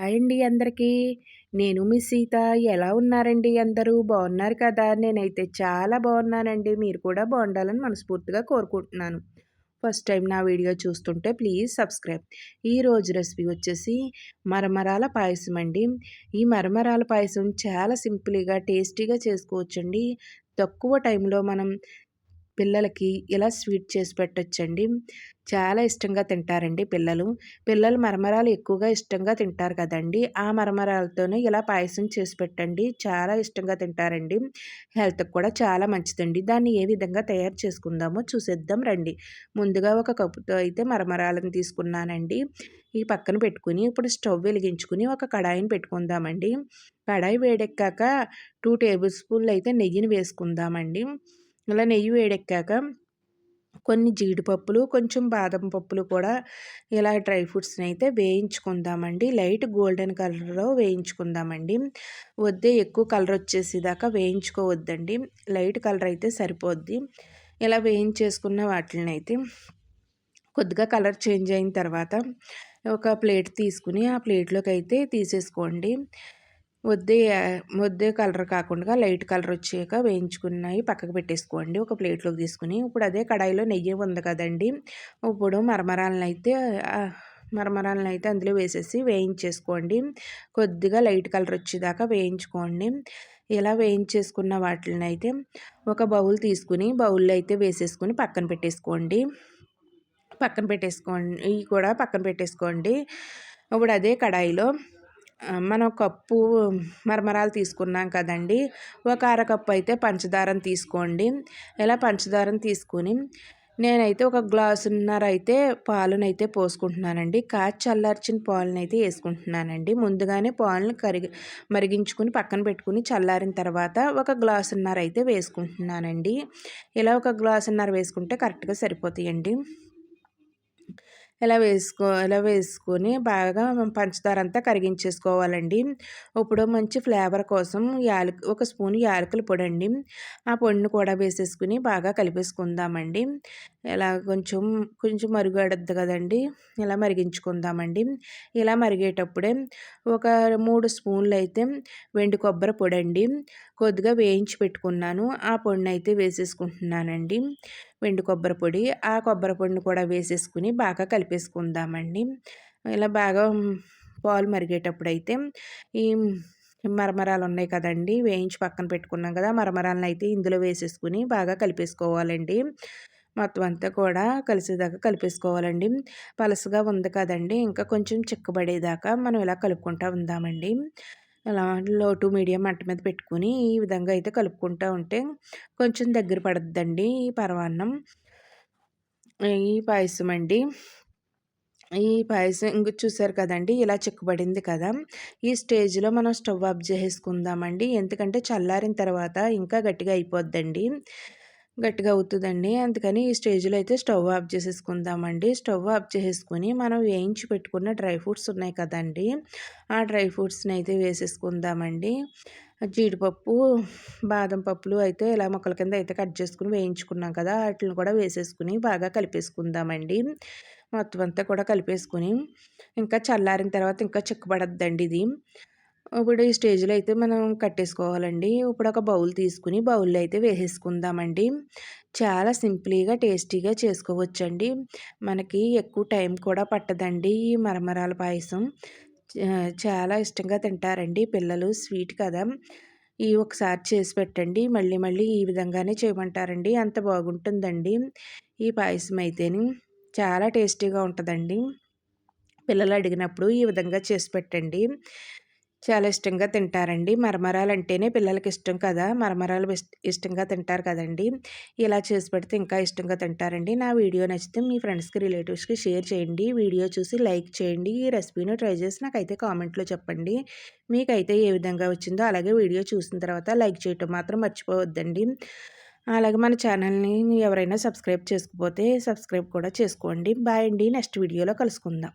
Hi అండి అందరికీ. నేను మీ సీత. ఎలా ఉన్నారండి అందరూ? బాగున్నారు కదా? నేనైతే చాలా బాగున్నానండి. మీరు కూడా బాగుండాలని మనస్ఫూర్తిగా కోరుకుంటున్నాను. ఫస్ట్ టైం నా వీడియో చూస్తుంటే ప్లీజ్ సబ్స్క్రైబ్. ఈరోజు రెసిపీ వచ్చేసి మరమరాల పాయసం అండి. ఈ మరమరాల పాయసం చాలా సింపుల్‌గా, టేస్టీగా చేసుకోవచ్చండి. తక్కువ టైంలో మనం పిల్లలకి ఇలా స్వీట్ చేసి పెట్టొచ్చండి. చాలా ఇష్టంగా తింటారండి పిల్లలు. పిల్లలు మరమరాలు ఎక్కువగా ఇష్టంగా తింటారు కదండీ! ఆ మరమరాలతోనే ఇలా పాయసం చేసి పెట్టండి. చాలా ఇష్టంగా తింటారండి. హెల్త్‌కి కూడా చాలా మంచిదండి. దాన్ని ఏ విధంగా తయారు చేసుకుందామో చూసేద్దాం రండి. ముందుగా ఒక కప్పుతో అయితే మరమరాలను తీసుకున్నానండి. ఈ పక్కన పెట్టుకొని ఇప్పుడు స్టవ్ వెలిగించుకొని ఒక కడాయిని పెట్టుకుందామండి. కడాయి వేడెక్కాక 2 టేబుల్ స్పూన్లు అయితే నెయ్యిని వేసుకుందామండి. ఇలా నెయ్యి వేడెక్కాక కొన్ని జీడిపప్పులు, కొంచెం బాదం పప్పులు కూడా ఇలా డ్రై ఫ్రూట్స్‌ని అయితే వేయించుకుందామండి. లైట్ గోల్డెన్ కలర్‌లో వేయించుకుందామండి. ఎక్కువ కలర్ వచ్చేసేదాకా వేయించుకోవద్దండి. లైట్ కలర్ అయితే సరిపోద్ది. ఇలా వేయించేసుకున్న వాటిలనైతే కొద్దిగా కలర్ చేంజ్ అయిన తర్వాత ఒక ప్లేట్ తీసుకుని ఆ ప్లేట్లోకి అయితే తీసేసుకోండి. ముద్దే ముద్దే కలర్ కాకుండా లైట్ కలర్ వచ్చాక వేయించుకున్నవి పక్కకు పెట్టేసుకోండి ఒక ప్లేట్లోకి తీసుకుని. ఇప్పుడు అదే కడాయిలో నెయ్యి ఉంది కదండి, ఇప్పుడు మరమరాలనైతే అందులో వేసేసి వేయించేసుకోండి. కొద్దిగా లైట్ కలర్ వచ్చేదాకా వేయించుకోండి. ఇలా వేయించేసుకున్న వాటిని అయితే ఒక బౌల్ తీసుకుని బౌల్లో అయితే వేసేసుకుని ఇవి కూడా పక్కన పెట్టేసుకోండి. ఇప్పుడు అదే కడాయిలో మనం కప్పు మరమరాలు తీసుకున్నాం కదండి, ఒక అరకప్పు అయితే పంచదారను తీసుకోండి. ఇలా పంచదారను తీసుకొని నేనైతే ఒక గ్లాసున్నర అయితే పాలనైతే పోసుకుంటున్నానండి. కాచి చల్లార్చిన పాలనైతే వేసుకుంటున్నానండి. ముందుగానే పాలను మరిగించుకుని పక్కన పెట్టుకుని చల్లారిన తర్వాత ఒక గ్లాసున్నర అయితే వేసుకుంటున్నానండి. ఇలా ఒక గ్లాసున్నర వేసుకుంటే కరెక్ట్గా సరిపోతాయండి. ఇలా వేసుకొని బాగా పంచదార అంతా కరిగించేసుకోవాలండి. ఇప్పుడు మంచి ఫ్లేవర్ కోసం ఒక స్పూన్ యాలకుల పొడి అండి, ఆ పొడిని కూడా వేసేసుకుని బాగా కలిపేసుకుందామండి. ఇలా కొంచెం కొంచెం మరుగడుద్ది కదండి, ఇలా మరిగించుకుందామండి. ఇలా మరిగేటప్పుడే ఒక 3 స్పూన్లు అయితే వెండి కొబ్బరి పొడి అండి, కొద్దిగా వేయించి పెట్టుకున్నాను, ఆ పొడిని అయితే వేసేసుకుంటున్నానండి. వెండి కొబ్బరి పొడి, ఆ కొబ్బరి పొడిని కూడా వేసేసుకుని బాగా కలిపేసుకుందామండి. ఇలా బాగా పాలు మరిగేటప్పుడైతే ఈ మరమరాలు ఉన్నాయి కదండి, వేయించి పక్కన పెట్టుకున్నాం కదా, మరమరాలను అయితే ఇందులో వేసేసుకుని బాగా కలిపేసుకోవాలండి. మొత్తం అంతా కూడా కలిసేదాకా కలిపేసుకోవాలండి. పలసగా ఉంది కదండి, ఇంకా కొంచెం చిక్కబడేదాకా మనం ఇలా కలుపుకుంటూ ఉందామండి. అలా లో టు మీడియం మంట మీద పెట్టుకుని ఈ విధంగా అయితే కలుపుకుంటూ ఉంటే కొంచెం దగ్గర పడుద్దండి ఈ పరమాన్నం. ఈ పాయసం అండి. ఈ పాయసం ఇంక చూసారు కదండి, ఇలా చిక్కబడింది కదా, ఈ స్టేజ్లో మనం స్టవ్ ఆఫ్ చేసేసుకుందామండి. ఎందుకంటే చల్లారిన తర్వాత ఇంకా గట్టిగా అయిపోద్దండి, గట్టిగా అవుతుందండి. అందుకని ఈ స్టేజ్లో అయితే స్టవ్ ఆఫ్ చేసేసుకుందామండి. స్టవ్ ఆఫ్ చేసేసుకొని మనం వేయించి పెట్టుకున్న డ్రై ఫ్రూట్స్ ఉన్నాయి కదండి, ఆ డ్రై ఫ్రూట్స్ని అయితే వేసేసుకుందామండి. జీడిపప్పు, బాదం పప్పులు అయితే ఇలా ముక్కల కింద అయితే కట్ చేసుకుని వేయించుకున్నాం కదా, వాటిని కూడా వేసేసుకుని బాగా కలిపేసుకుందామండి. మొత్తం అంతా కూడా కలిపేసుకొని ఇంకా చల్లారిన తర్వాత ఇంకా చిక్కబడద్దండి ఇది. ఇప్పుడు ఈ స్టేజ్లో అయితే మనం కట్టేసుకోవాలండి. ఇప్పుడు ఒక బౌల్ తీసుకుని బౌల్లో అయితే వేసేసుకుందామండి. చాలా సింపుల్గా టేస్టీగా చేసుకోవచ్చండి. మనకి ఎక్కువ టైం కూడా పట్టదండి ఈ మరమరాల పాయసం. చాలా ఇష్టంగా తింటారండి పిల్లలు, స్వీట్ కదా. ఒకసారి చేసి పెట్టండి, మళ్ళీ మళ్ళీ ఈ విధంగానే చేయమంటారండి, అంత బాగుంటుందండి ఈ పాయసం అయితేని. చాలా టేస్టీగా ఉంటుందండి. పిల్లలు అడిగినప్పుడు ఈ విధంగా చేసి పెట్టండి, చాలా ఇష్టంగా తింటారండి. మరమరాలు అంటేనే పిల్లలకి ఇష్టం కదా, మరమరాలు ఇష్టంగా తింటారు కదండి. ఇలా చేసి పెడితే ఇంకా ఇష్టంగా తింటారండి. నా వీడియో నచ్చితే మీ ఫ్రెండ్స్కి, రిలేటివ్స్కి షేర్ చేయండి. వీడియో చూసి లైక్ చేయండి. ఈ రెసిపీని ట్రై చేసి నాకైతే కామెంట్లో చెప్పండి మీకైతే ఏ విధంగా వచ్చిందో. అలాగే వీడియో చూసిన తర్వాత లైక్ చేయటం మాత్రం మర్చిపోవద్దండి. అలాగే మన ఛానల్ని ఎవరైనా సబ్స్క్రైబ్ చేసుకోకపోతే సబ్స్క్రైబ్ కూడా చేసుకోండి. బాయ్ అండి, నెక్స్ట్ వీడియోలో కలుసుకుందాం.